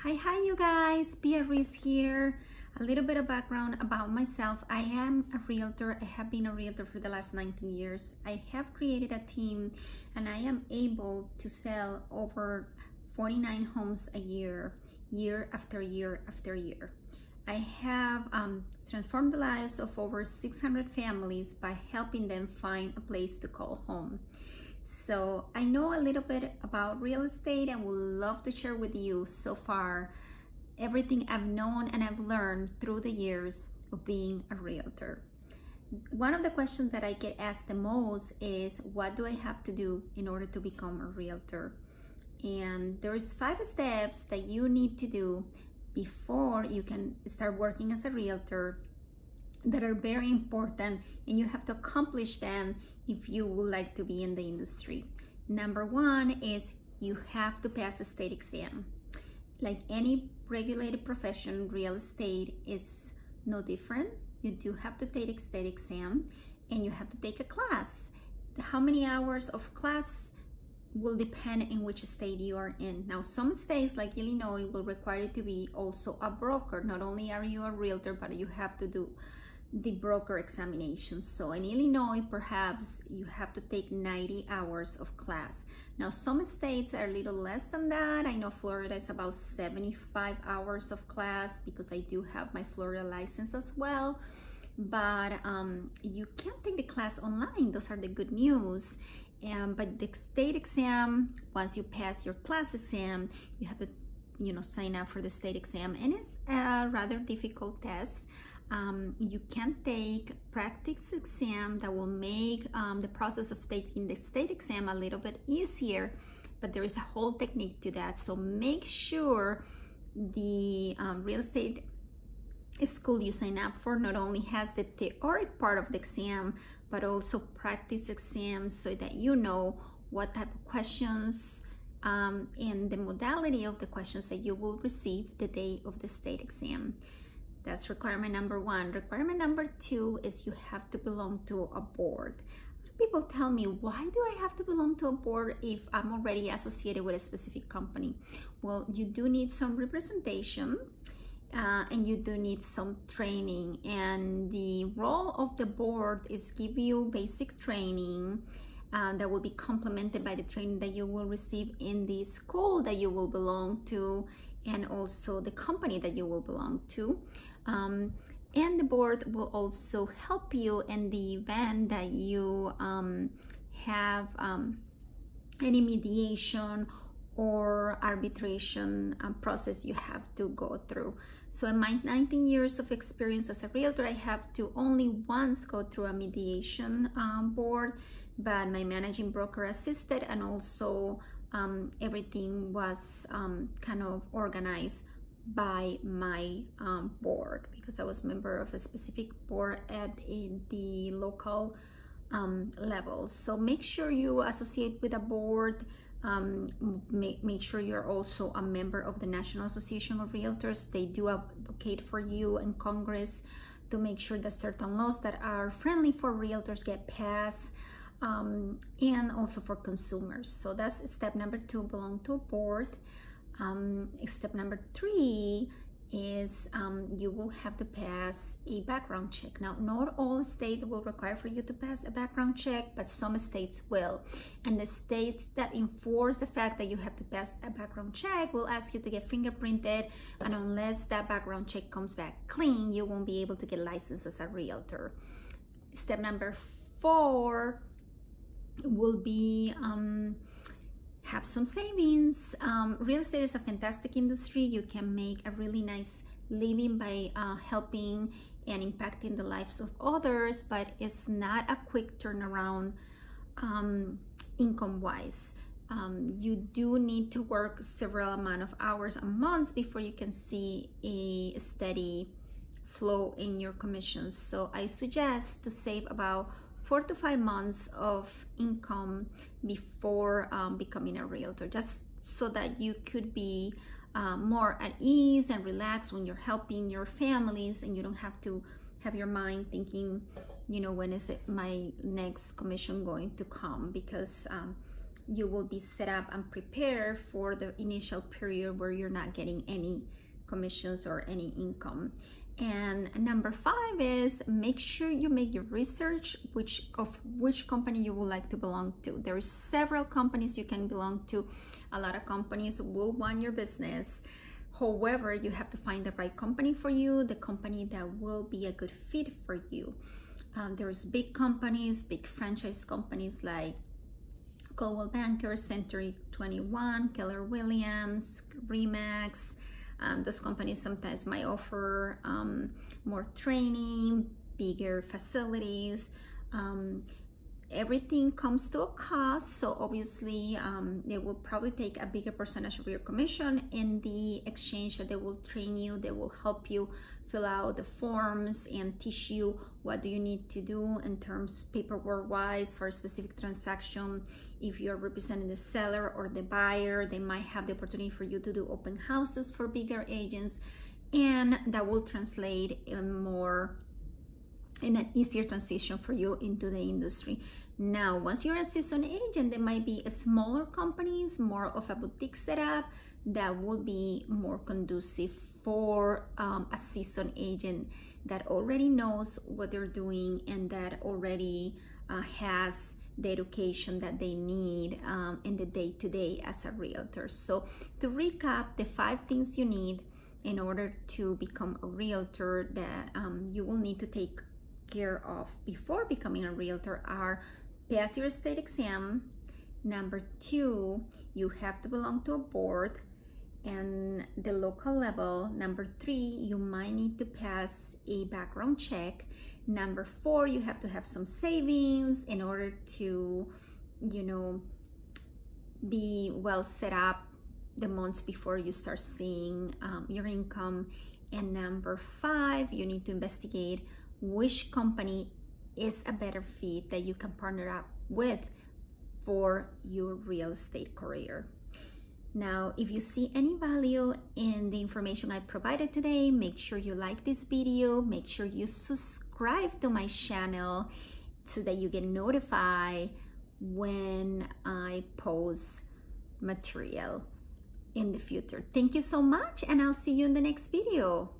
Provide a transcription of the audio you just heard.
Hi you guys, Ruiz here. A little bit of background about myself. I am a realtor. I have been a realtor for the last 19 years. I have created a team and I am able to sell over 49 homes a year, year after year after year. I have transformed the lives of over 600 families by helping them find a place to call home. So I know a little bit about real estate and would love to share with you so far everything I've known and I've learned through the years of being a realtor. One of the questions that I get asked the most is, what do I have to do in order to become a realtor? And there's 5 steps that you need to do before you can start working as a realtor that are very important, and you have to accomplish them if you would like to be in the industry. Number 1 is you have to pass a state exam. Like any regulated profession, real estate is no different. You do have to take a state exam and you have to take a class. How many hours of class will depend in which state you are in. Now, some states like Illinois will require you to be also a broker. Not only are you a realtor, but you have to do the broker examination. So in Illinois, perhaps you have to take 90 hours of class. Now, some states are a little less than that. I know Florida is about 75 hours of class because I do have my Florida license as well. But you can take the class online. Those are the good news. But the state exam, once you pass your class exam, you have to sign up for the state exam, and it's a rather difficult test. You can take practice exam that will make the process of taking the state exam a little bit easier, but there is a whole technique to that. So make sure the real estate school you sign up for not only has the theoric part of the exam, but also practice exams, so that you know what type of questions and the modality of the questions that you will receive the day of the state exam. That's requirement number 1. Requirement number 2 is you have to belong to a board. People tell me, why do I have to belong to a board if I'm already associated with a specific company? Well, you do need some representation and you do need some training. And the role of the board is give you basic training that will be complemented by the training that you will receive in the school that you will belong to, and also the company that you will belong to. And the board will also help you in the event that you have any mediation or arbitration process you have to go through. So in my 19 years of experience as a realtor, I have to only once go through a mediation board, but my managing broker assisted, and also everything was kind of organized by my board, because I was a member of a specific board at the local level. So make sure you associate with a board. Make sure you're also a member of the National Association of Realtors. They do advocate for you in Congress to make sure that certain laws that are friendly for realtors get passed, and also for consumers. So that's step number 2, belong to a board. Step number 3 is you will have to pass a background check. Now, not all states will require for you to pass a background check, but some states will. And the states that enforce the fact that you have to pass a background check will ask you to get fingerprinted, and unless that background check comes back clean, you won't be able to get licensed as a realtor. Step number 4 will be have some savings. Real estate is a fantastic industry. You can make a really nice living by helping and impacting the lives of others, but it's not a quick turnaround income wise. You do need to work several amount of hours a month before you can see a steady flow in your commissions. So I suggest to save about 4 to 5 months of income before becoming a realtor, just so that you could be more at ease and relaxed when you're helping your families, and you don't have to have your mind thinking, when is it my next commission going to come? Because you will be set up and prepared for the initial period where you're not getting any commissions or any income. And number 5 is make sure you make your research of which company you would like to belong to. There are several companies you can belong to. A lot of companies will want your business. However, you have to find the right company for you, the company that will be a good fit for you. There's big companies, big franchise companies like Global Banker, Century 21, Keller Williams, Remax. Those companies sometimes might offer more training, bigger facilities. Everything comes to a cost, so obviously they will probably take a bigger percentage of your commission in the exchange that they will train you. They will help you fill out the forms and teach you what do you need to do in terms paperwork wise for a specific transaction. If you're representing the seller or the buyer, they might have the opportunity for you to do open houses for bigger agents, and that will translate in an easier transition for you into the industry. Now, once you're a seasoned agent, there might be smaller companies, more of a boutique setup that will be more conducive for a seasoned agent that already knows what they're doing and that already has the education that they need in the day-to-day as a realtor. So to recap, the 5 things you need in order to become a realtor that you will need to take care of before becoming a realtor are: pass your state exam. Number 2, you have to belong to a board and the local level. Number 3, you might need to pass a background check. Number 4, you have to have some savings in order to, be well set up the months before you start seeing your income. And number 5, you need to investigate which company is a better fit that you can partner up with for your real estate career. Now, if you see any value in the information I provided today, make sure you like this video, make sure you subscribe to my channel so that you get notified when I post material in the future. Thank you so much, and I'll see you in the next video.